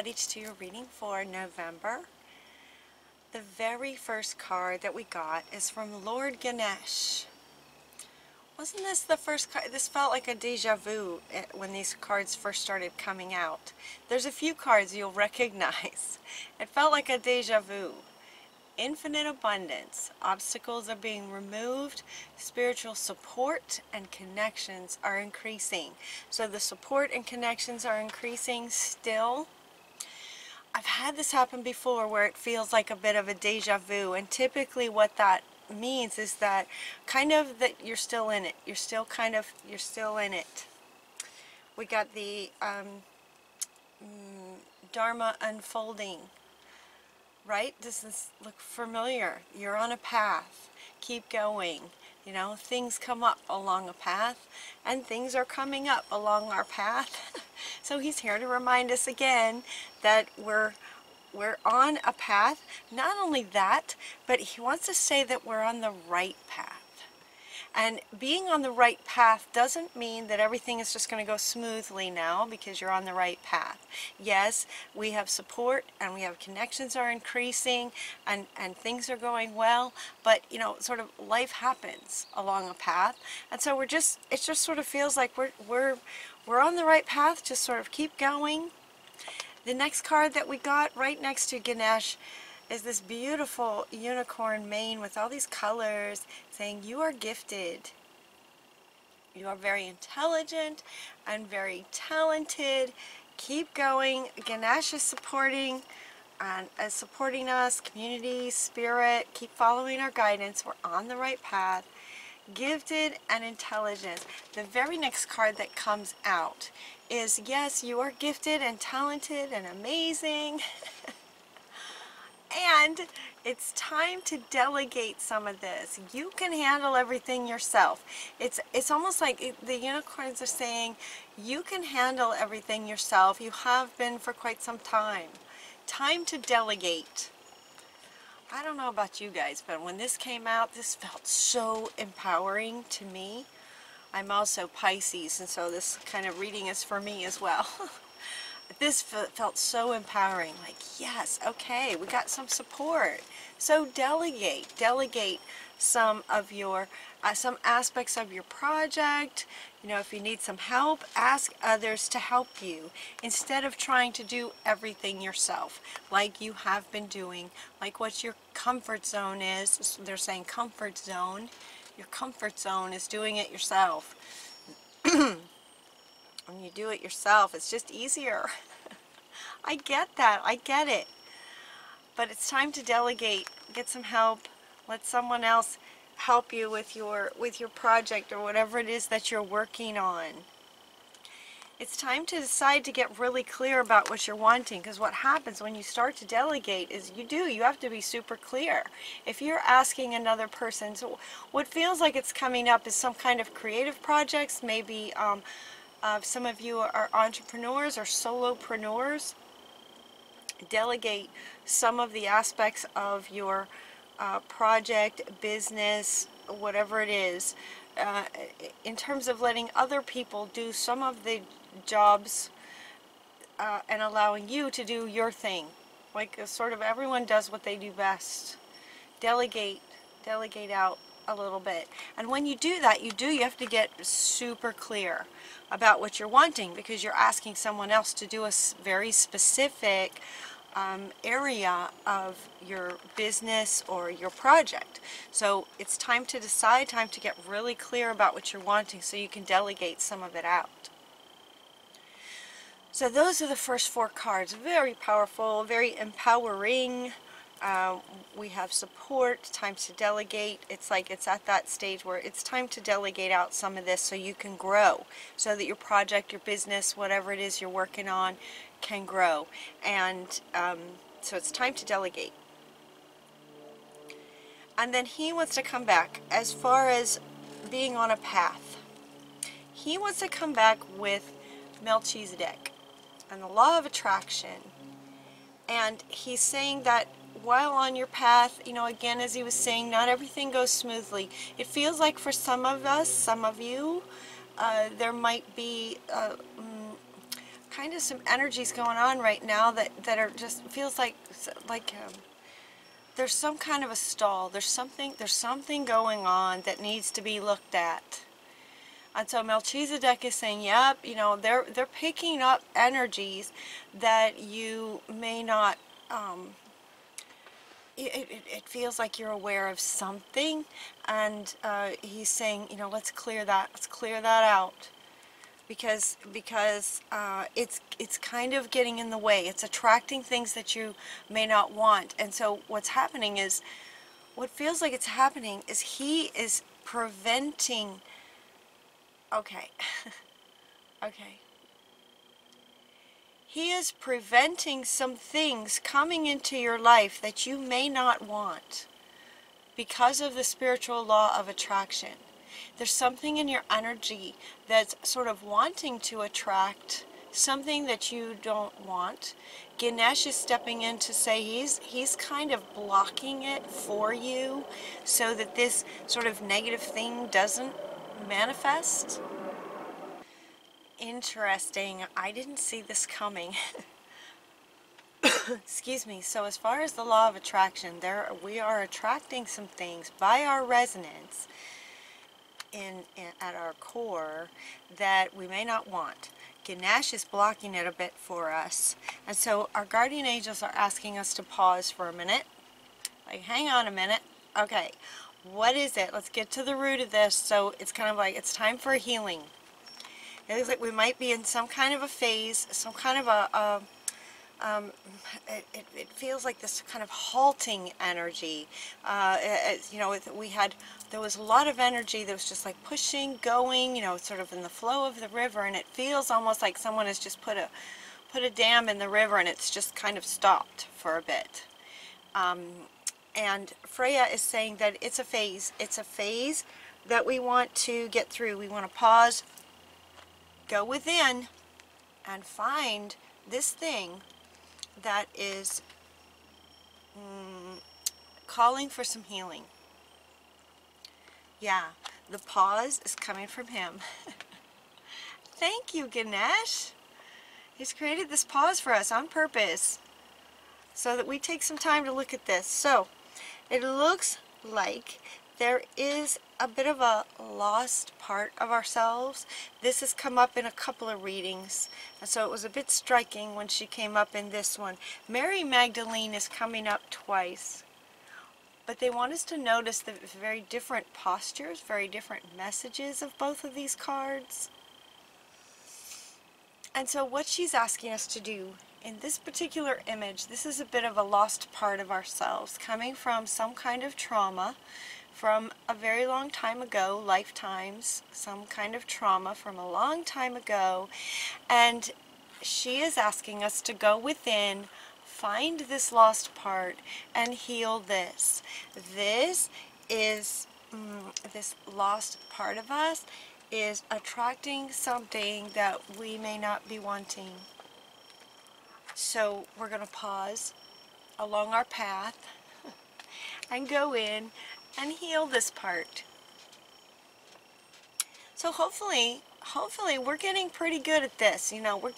ready to do your reading for November. The very first card that we got is from Lord Ganesh. Wasn't this the first card? This felt like a déjà vu when these cards first started coming out. There's a few cards you'll recognize. It felt like a déjà vu. Infinite abundance. Obstacles are being removed. Spiritual support and connections are increasing. So the support and connections are increasing still. I've had this happen before where it feels like a bit of a déjà vu, and typically what that means is that kind of that you're still in it. You're still in it. We got the Dharma unfolding. Right? Does this look familiar? You're on a path. Keep going. You know, things come up along a path, and things are coming up along our path. So he's here to remind us again that we're on a path. Not only that, but he wants to say that we're on the right path. And being on the right path doesn't mean that everything is just going to go smoothly now because you're on the right path. Yes, we have support and we have connections are increasing and things are going well, but you know, sort of life happens along a path. And so it just sort of feels like we're on the right path. Just sort of keep going. The next card that we got right next to Ganesh is this beautiful unicorn mane with all these colors saying you are gifted. You are very intelligent and very talented. Keep going. Ganesh is supporting us, community, spirit. Keep following our guidance. We're on the right path. Gifted and intelligent. The very next card that comes out is, yes, you are gifted and talented and amazing. And it's time to delegate some of this. You can handle everything yourself. It's almost like the unicorns are saying, you can handle everything yourself. You have been for quite some time. Time to delegate. I don't know about you guys, but when this came out, this felt so empowering to me. I'm also Pisces, and so this kind of reading is for me as well. This felt so empowering, like, yes, okay, we got some support. So delegate some of your, some aspects of your project. You know, if you need some help, ask others to help you instead of trying to do everything yourself, like you have been doing, like what your comfort zone is. They're saying comfort zone. Your comfort zone is doing it yourself. When you do it yourself, it's just easier. I get that. I get it. But it's time to delegate. Get some help. Let someone else help you with your project or whatever it is that you're working on. It's time to decide to get really clear about what you're wanting, because what happens when you start to delegate is you have to be super clear. If you're asking another person, so what feels like it's coming up is some kind of creative projects, maybe some of you are entrepreneurs or solopreneurs. Delegate some of the aspects of your project, business, whatever it is, in terms of letting other people do some of the jobs and allowing you to do your thing. Like sort of everyone does what they do best. Delegate out a little bit. And when you do that, you have to get super clear about what you're wanting, because you're asking someone else to do a very specific area of your business or your project. So it's time to decide, time to get really clear about what you're wanting so you can delegate some of it out. So those are the first four cards. Very powerful, very empowering. We have support, time to delegate. It's like it's at that stage where it's time to delegate out some of this so you can grow, so that your project, your business, whatever it is you're working on can grow. And so it's time to delegate. And then he wants to come back as far as being on a path. He wants to come back with Melchizedek and the law of attraction. And he's saying that while on your path, you know, again, as he was saying, not everything goes smoothly. It feels like for some of us, some of you, there might be kind of some energies going on right now that are just, feels like there's some kind of a stall. There's something going on that needs to be looked at. And so Melchizedek is saying, yep, you know, they're picking up energies that you may not, it feels like you're aware of something, and he's saying, you know, let's clear that out, because it's kind of getting in the way. It's attracting things that you may not want. And so what's happening is, what feels like it's happening is he is preventing, okay, okay. He is preventing some things coming into your life that you may not want because of the spiritual law of attraction. There's something in your energy that's sort of wanting to attract something that you don't want. Ganesh is stepping in to say he's kind of blocking it for you so that this sort of negative thing doesn't manifest. Interesting. I didn't see this coming. Excuse me. So as far as the law of attraction, we are attracting some things by our resonance at our core that we may not want. Ganesh is blocking it a bit for us. And so our guardian angels are asking us to pause for a minute. Like, hang on a minute. Okay, what is it? Let's get to the root of this. So it's kind of like, it's time for a healing. It looks like we might be in some kind of a phase, some kind of it feels like this kind of halting energy. You know, there was a lot of energy that was just like pushing, going, you know, sort of in the flow of the river, and it feels almost like someone has just put a dam in the river and it's just kind of stopped for a bit. And Freya is saying that it's a phase. It's a phase that we want to get through. We want to pause, go within, and find this thing that is calling for some healing. Yeah, the pause is coming from him. Thank you, Ganesh. He's created this pause for us on purpose so that we take some time to look at this. So it looks like there is a bit of a lost part of ourselves. This has come up in a couple of readings, and so it was a bit striking when she came up in this one. Mary Magdalene is coming up twice, but they want us to notice the very different postures, very different messages of both of these cards. And so what she's asking us to do in this particular image, this is a bit of a lost part of ourselves, coming from some kind of trauma, from a very long time ago, lifetimes, some kind of trauma from a long time ago. And she is asking us to go within, find this lost part, and heal this. This is, this lost part of us is attracting something that we may not be wanting. So we're going to pause along our path and go in and heal this part. So hopefully we're getting pretty good at this. You know,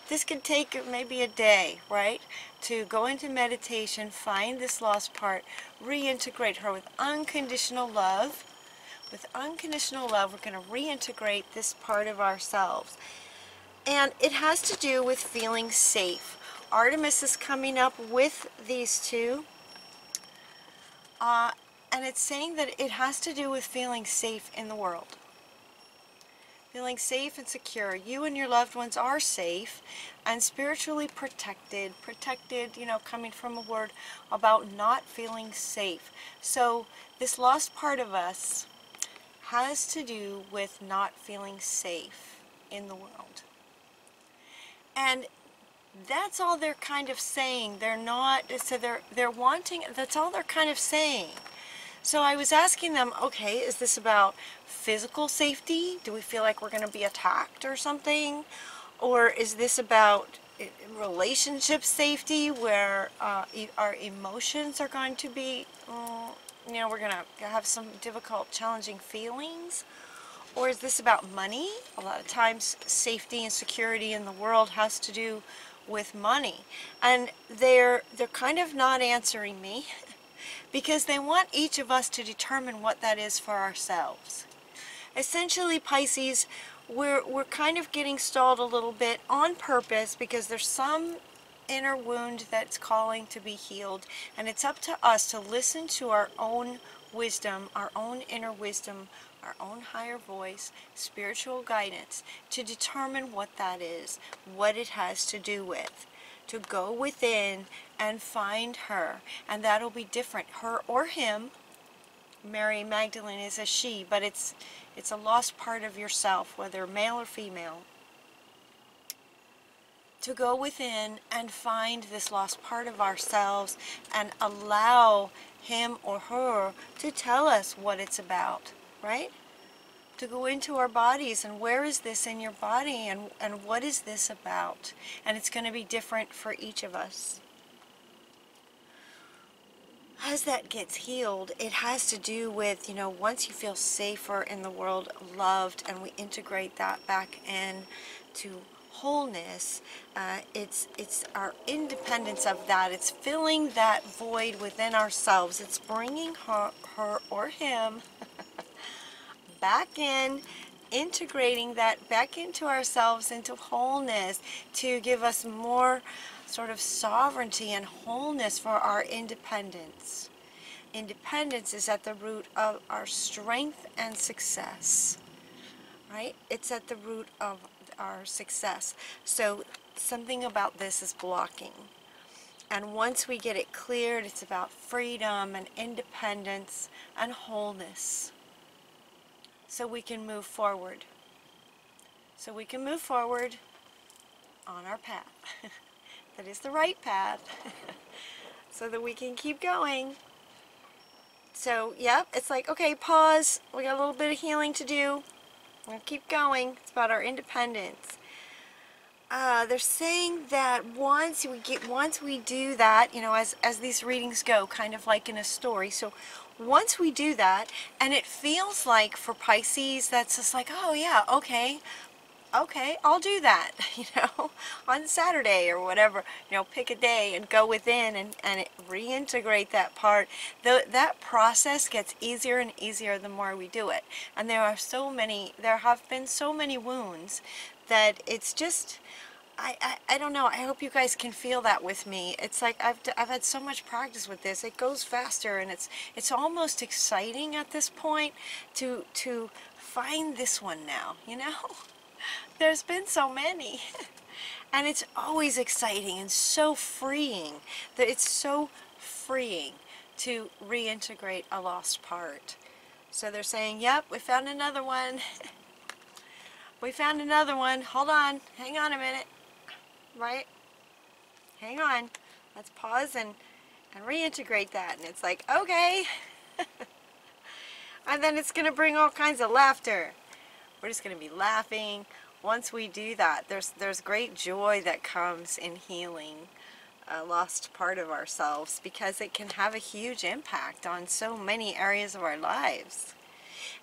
this could take maybe a day, right? To go into meditation, find this lost part, reintegrate her with unconditional love. With unconditional love, we're going to reintegrate this part of ourselves. And it has to do with feeling safe. Artemis is coming up with these two. And it's saying that it has to do with feeling safe in the world. Feeling safe and secure. You and your loved ones are safe and spiritually protected. Protected, you know, coming from a word about not feeling safe. So this lost part of us has to do with not feeling safe in the world. And that's all they're kind of saying. They're not, so they're wanting, that's all they're kind of saying. So I was asking them, okay, is this about physical safety? Do we feel like we're going to be attacked or something? Or is this about relationship safety, where our emotions are going to be, you know, we're going to have some difficult, challenging feelings? Or is this about money? A lot of times safety and security in the world has to do with money. And they're kind of not answering me because they want each of us to determine what that is for ourselves. Essentially, Pisces, we're kind of getting stalled a little bit on purpose because there's some inner wound that's calling to be healed, and it's up to us to listen to our own wisdom, our own inner wisdom, our own higher voice, spiritual guidance, to determine what that is, what it has to do with. To go within and find her, and that'll be different, her or him. Mary Magdalene is a she, but it's a lost part of yourself, whether male or female. To go within and find this lost part of ourselves and allow him or her to tell us what it's about, right? To go into our bodies and where is this in your body and what is this about? And it's going to be different for each of us. As that gets healed, it has to do with, once you feel safer in the world, loved, and we integrate that back in to wholeness, it's our independence of that. It's filling that void within ourselves. It's bringing her or him back in, integrating that back into ourselves, into wholeness, to give us more sort of sovereignty and wholeness for our independence. Independence is at the root of our strength and success, right? It's at the root of our success. So something about this is blocking. And once we get it cleared, it's about freedom and independence and wholeness. So we can move forward. So we can move forward on our path. That is the right path. So that we can keep going. So, yep, it's like, okay, pause. We got a little bit of healing to do. We're going to keep going. It's about our independence. They're saying that once we do that, as these readings go, kind of like in a story. So once we do that, and it feels like for Pisces, that's just like, oh yeah, okay, I'll do that, on Saturday or whatever, pick a day and go within and reintegrate that part. That process gets easier and easier the more we do it. And there have been so many wounds that it's just, I don't know, I hope you guys can feel that with me. It's like I've had so much practice with this. It goes faster, and it's almost exciting at this point to find this one now, There's been so many. And it's always exciting and so freeing. It's so freeing to reintegrate a lost part. So they're saying, yep, we found another one. We found another one. Hold on. Hang on a minute. Right? Hang on. Let's pause and reintegrate that. And it's like, okay. And then it's going to bring all kinds of laughter. We're just going to be laughing. Once we do that, there's great joy that comes in healing a lost part of ourselves, because it can have a huge impact on so many areas of our lives.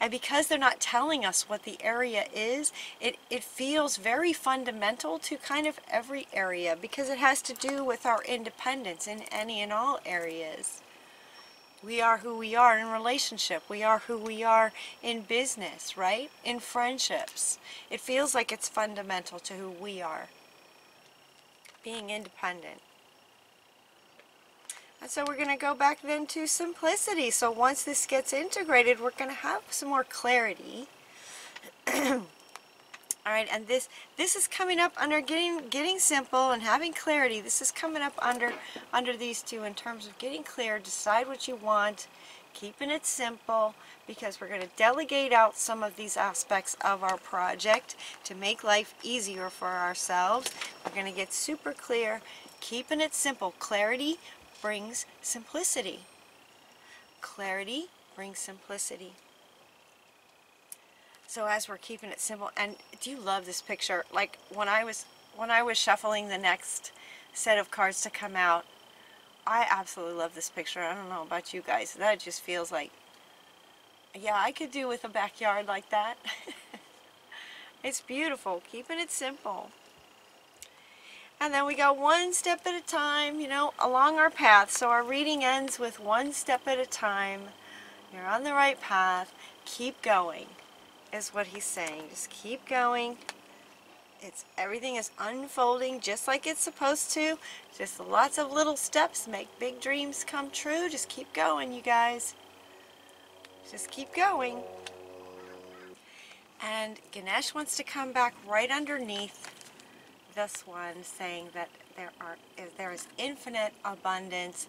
And because they're not telling us what the area is, it feels very fundamental to kind of every area, because it has to do with our independence in any and all areas. We are who we are in relationship. We are who we are in business, right? In friendships. It feels like it's fundamental to who we are. Being independent. And so we're going to go back then to simplicity. So once this gets integrated, we're going to have some more clarity. All right, and this is coming up under getting simple and having clarity. This is coming up under these two in terms of getting clear, decide what you want, keeping it simple, because we're going to delegate out some of these aspects of our project to make life easier for ourselves. We're going to get super clear, keeping it simple. Clarity brings simplicity. Clarity brings simplicity. So as we're keeping it simple, and do you love this picture? Like when I was shuffling the next set of cards to come out, I absolutely love this picture. I don't know about you guys. That just feels like, yeah, I could do with a backyard like that. It's beautiful, keeping it simple. And then we go one step at a time, you know, along our path. So our reading ends with one step at a time. You're on the right path. Keep going, is what he's saying. Just keep going. Everything is unfolding just like it's supposed to. Just lots of little steps make big dreams come true. Just keep going, you guys. Just keep going. And Ganesh wants to come back right underneath this one, saying that there is infinite abundance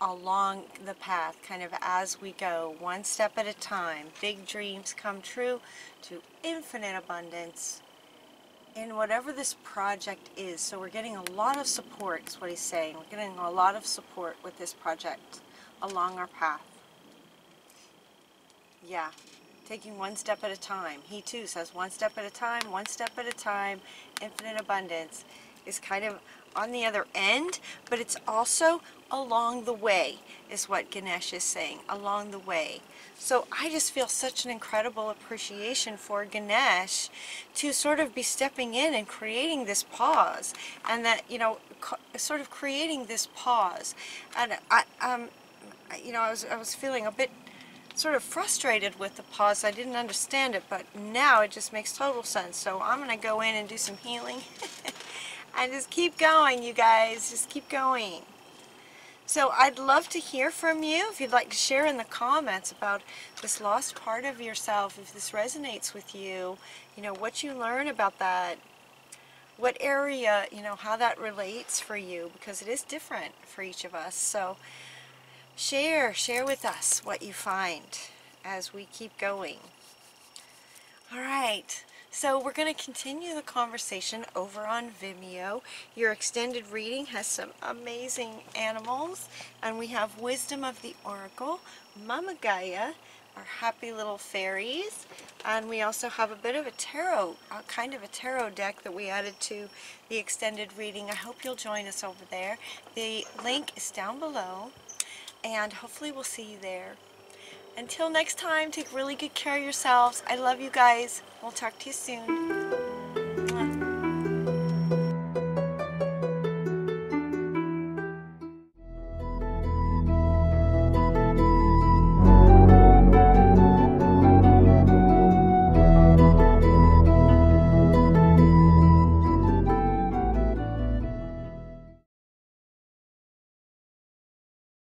along the path, kind of as we go, one step at a time. Big dreams come true to infinite abundance in whatever this project is. So we're getting a lot of support, is what he's saying. We're getting a lot of support with this project along our path. Yeah, taking one step at a time. He too says one step at a time, one step at a time. Infinite abundance is kind of on the other end, but it's also along the way, is what Ganesh is saying, along the way. So I just feel such an incredible appreciation for Ganesh to sort of be stepping in and creating this pause, and that, you know, sort of creating this pause. And you know, I was feeling a bit sort of frustrated with the pause. I didn't understand it, but now it just makes total sense. So I'm going to go in and do some healing and just keep going, you guys. Just keep going. So I'd love to hear from you if you'd like to share in the comments about this lost part of yourself, if this resonates with you, you know, what you learn about that, what area, you know, how that relates for you, because it is different for each of us. So share with us what you find as we keep going. All right, so we're going to continue the conversation over on Vimeo. Your extended reading has some amazing animals, and we have Wisdom of the Oracle, Mama Gaia, our happy little fairies, and we also have a bit of a tarot, kind of a tarot deck that we added to the extended reading. I hope you'll join us over there. The link is down below, and hopefully we'll see you there. Until next time, take really good care of yourselves. I love you guys. We'll talk to you soon.